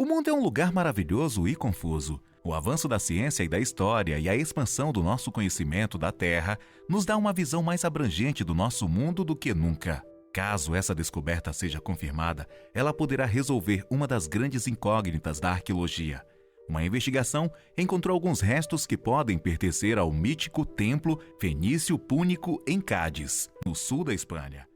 O mundo é um lugar maravilhoso e confuso. O avanço da ciência e da história e a expansão do nosso conhecimento da Terra nos dá uma visão mais abrangente do nosso mundo do que nunca. Caso essa descoberta seja confirmada, ela poderá resolver uma das grandes incógnitas da arqueologia. Uma investigação encontrou alguns restos que podem pertencer ao mítico templo fenício púnico em Cádiz, no sul da Espanha.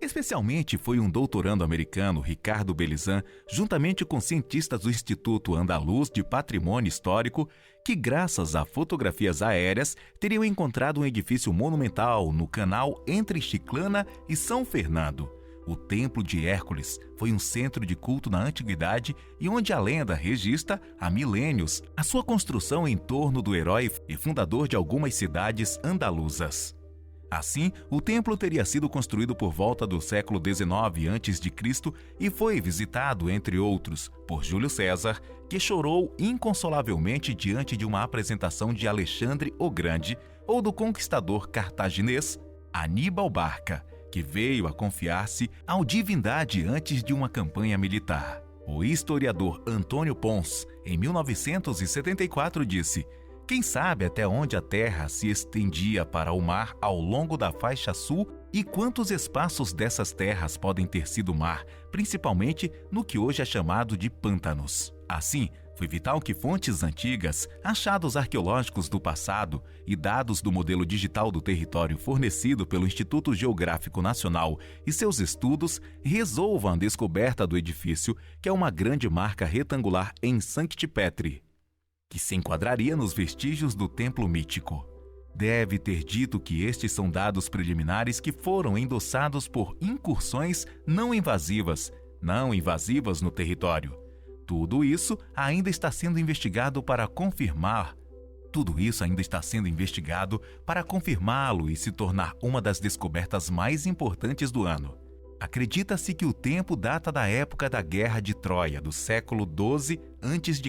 Especialmente foi um doutorando americano, Ricardo Belizan, juntamente com cientistas do Instituto Andaluz de Patrimônio Histórico, que graças a fotografias aéreas teriam encontrado um edifício monumental no canal entre Chiclana e São Fernando. O Templo de Hércules foi um centro de culto na antiguidade e onde a lenda registra há milênios a sua construção em torno do herói e fundador de algumas cidades andaluzas. Assim, o templo teria sido construído por volta do século XIX a.C. e foi visitado, entre outros, por Júlio César, que chorou inconsolavelmente diante de uma apresentação de Alexandre o Grande ou do conquistador cartaginês Aníbal Barca, que veio a confiar-se ao divindade antes de uma campanha militar. O historiador Antônio Pons, em 1974, disse: "Quem sabe até onde a terra se estendia para o mar ao longo da faixa sul e quantos espaços dessas terras podem ter sido mar, principalmente no que hoje é chamado de pântanos." Assim, foi vital que fontes antigas, achados arqueológicos do passado e dados do modelo digital do território fornecido pelo Instituto Geográfico Nacional e seus estudos resolvam a descoberta do edifício, que é uma grande marca retangular em Sancti Petri, que se enquadraria nos vestígios do templo mítico. Deve ter dito que estes são dados preliminares que foram endossados por incursões não invasivas no território. Tudo isso ainda está sendo investigado para confirmá-lo e se tornar uma das descobertas mais importantes do ano. Acredita-se que o tempo data da época da Guerra de Troia, do século XII a.C.,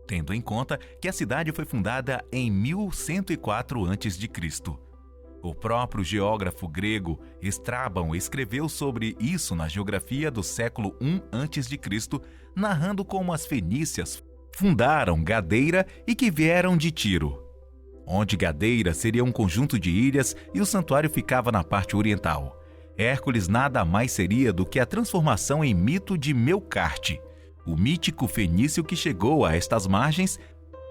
tendo em conta que a cidade foi fundada em 1104 a.C. O próprio geógrafo grego Estrabão escreveu sobre isso na geografia do século I a.C., narrando como as fenícias fundaram Gadeira e que vieram de Tiro, onde Gadeira seria um conjunto de ilhas e o santuário ficava na parte oriental. Hércules nada mais seria do que a transformação em mito de Melcarte, o mítico fenício que chegou a estas margens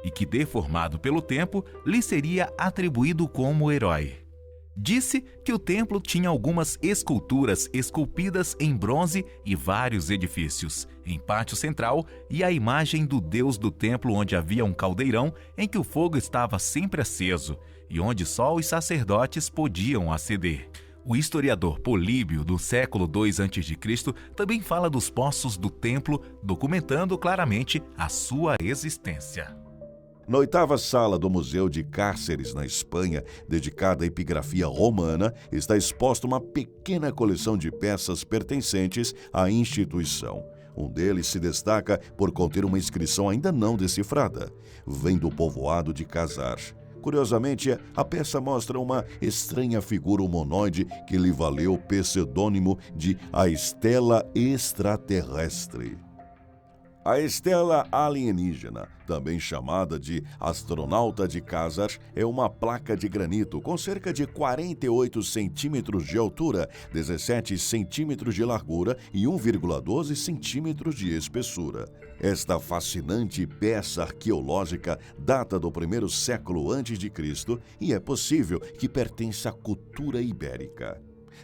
e que, deformado pelo tempo, lhe seria atribuído como herói. Disse que o templo tinha algumas esculturas esculpidas em bronze e vários edifícios, em pátio central, e a imagem do deus do templo, onde havia um caldeirão em que o fogo estava sempre aceso e onde só os sacerdotes podiam aceder. O historiador Políbio, do século II a.C., também fala dos poços do templo, documentando claramente a sua existência. Na 8ª sala do Museu de Cárceres, na Espanha, dedicada à epigrafia romana, está exposta uma pequena coleção de peças pertencentes à instituição. Um deles se destaca por conter uma inscrição ainda não decifrada. Vem do povoado de Casar. Curiosamente, a peça mostra uma estranha figura humanoide que lhe valeu o pseudônimo de A Estela Extraterrestre. A estela alienígena, também chamada de Astronauta de Casar, é uma placa de granito com cerca de 48 centímetros de altura, 17 centímetros de largura e 1,12 centímetros de espessura. Esta fascinante peça arqueológica data do primeiro século a.C. e é possível que pertença à cultura ibérica.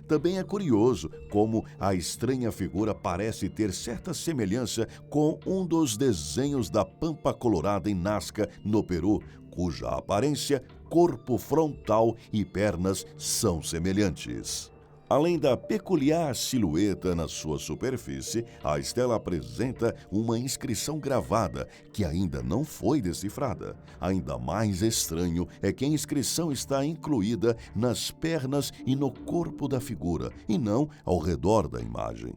Também é curioso como a estranha figura parece ter certa semelhança com um dos desenhos da Pampa Colorada em Nazca, no Peru, cuja aparência, corpo frontal e pernas são semelhantes. Além da peculiar silhueta na sua superfície, a estela apresenta uma inscrição gravada que ainda não foi decifrada. Ainda mais estranho é que a inscrição está incluída nas pernas e no corpo da figura, e não ao redor da imagem.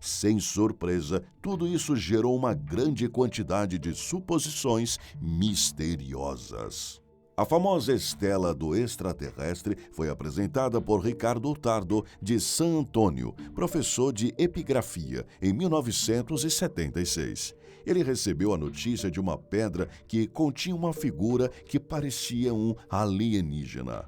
Sem surpresa, tudo isso gerou uma grande quantidade de suposições misteriosas. A famosa estela do extraterrestre foi apresentada por Ricardo Hurtado de San Antônio, professor de epigrafia, em 1976. Ele recebeu a notícia de uma pedra que continha uma figura que parecia um alienígena.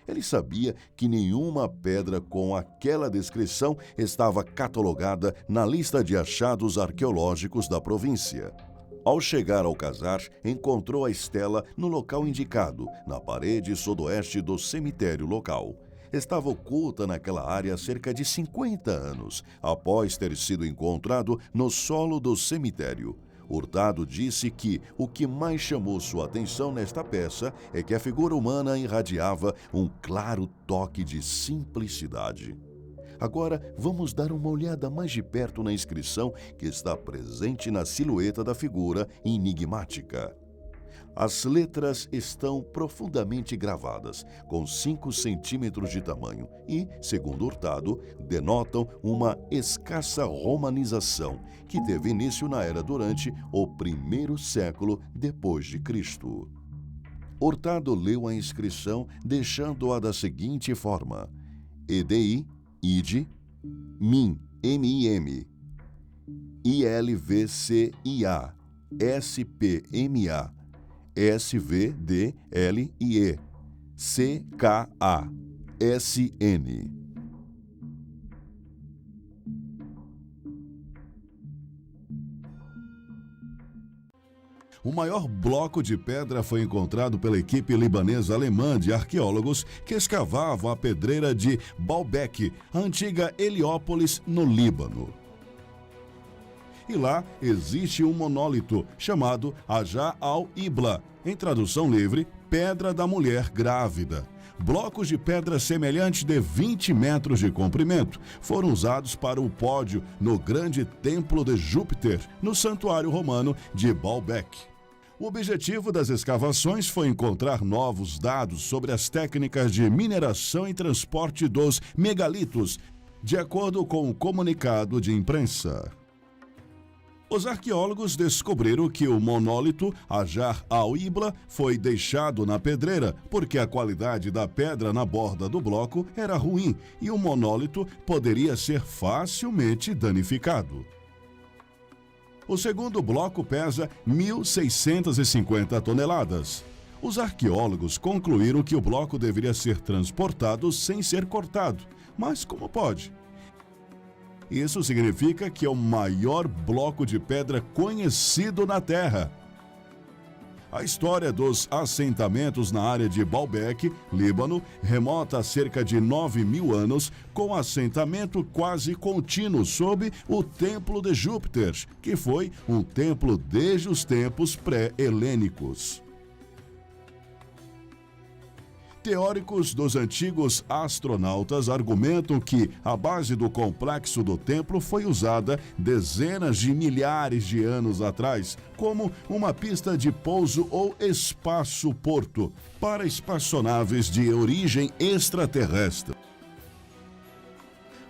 Ele sabia que nenhuma pedra com aquela descrição estava catalogada na lista de achados arqueológicos da província. Ao chegar ao casar, encontrou a estela no local indicado, na parede sudoeste do cemitério local. Estava oculta naquela área há cerca de 50 anos, após ter sido encontrado no solo do cemitério. Hurtado disse que o que mais chamou sua atenção nesta peça é que a figura humana irradiava um claro toque de simplicidade. Agora, vamos dar uma olhada mais de perto na inscrição que está presente na silhueta da figura enigmática. As letras estão profundamente gravadas, com 5 centímetros de tamanho e, segundo Hurtado, denotam uma escassa romanização que teve início na era durante o 1º século depois de Cristo. Hurtado leu a inscrição deixando-a da seguinte forma: EDI, ID, MIM, MIM, ILVCIA, SPMA, SVDLIE, CKA, SN. O maior bloco de pedra foi encontrado pela equipe libanesa-alemã de arqueólogos que escavavam a pedreira de Baalbek, a antiga Heliópolis, no Líbano. E lá existe um monólito chamado Hajar al-Ibla, em tradução livre, Pedra da Mulher Grávida. Blocos de pedra semelhantes de 20 metros de comprimento foram usados para o pódio no grande templo de Júpiter, no santuário romano de Baalbek. O objetivo das escavações foi encontrar novos dados sobre as técnicas de mineração e transporte dos megalitos, de acordo com o comunicado de imprensa. Os arqueólogos descobriram que o monólito Hajar al-Ibla foi deixado na pedreira porque a qualidade da pedra na borda do bloco era ruim e o monólito poderia ser facilmente danificado. O segundo bloco pesa 1.650 toneladas. Os arqueólogos concluíram que o bloco deveria ser transportado sem ser cortado. Mas como pode? Isso significa que é o maior bloco de pedra conhecido na Terra. A história dos assentamentos na área de Baalbek, Líbano, remota a cerca de 9.000 anos, com assentamento quase contínuo sob o Templo de Júpiter, que foi um templo desde os tempos pré-helênicos. Teóricos dos antigos astronautas argumentam que a base do complexo do templo foi usada dezenas de milhares de anos atrás como uma pista de pouso ou espaço-porto para espaçonaves de origem extraterrestre.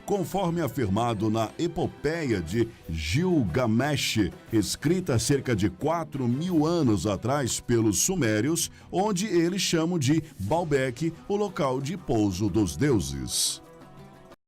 Conforme afirmado na Epopeia de Gilgamesh, escrita cerca de 4.000 anos atrás pelos sumérios, onde eles chamam de Baalbek o local de pouso dos deuses.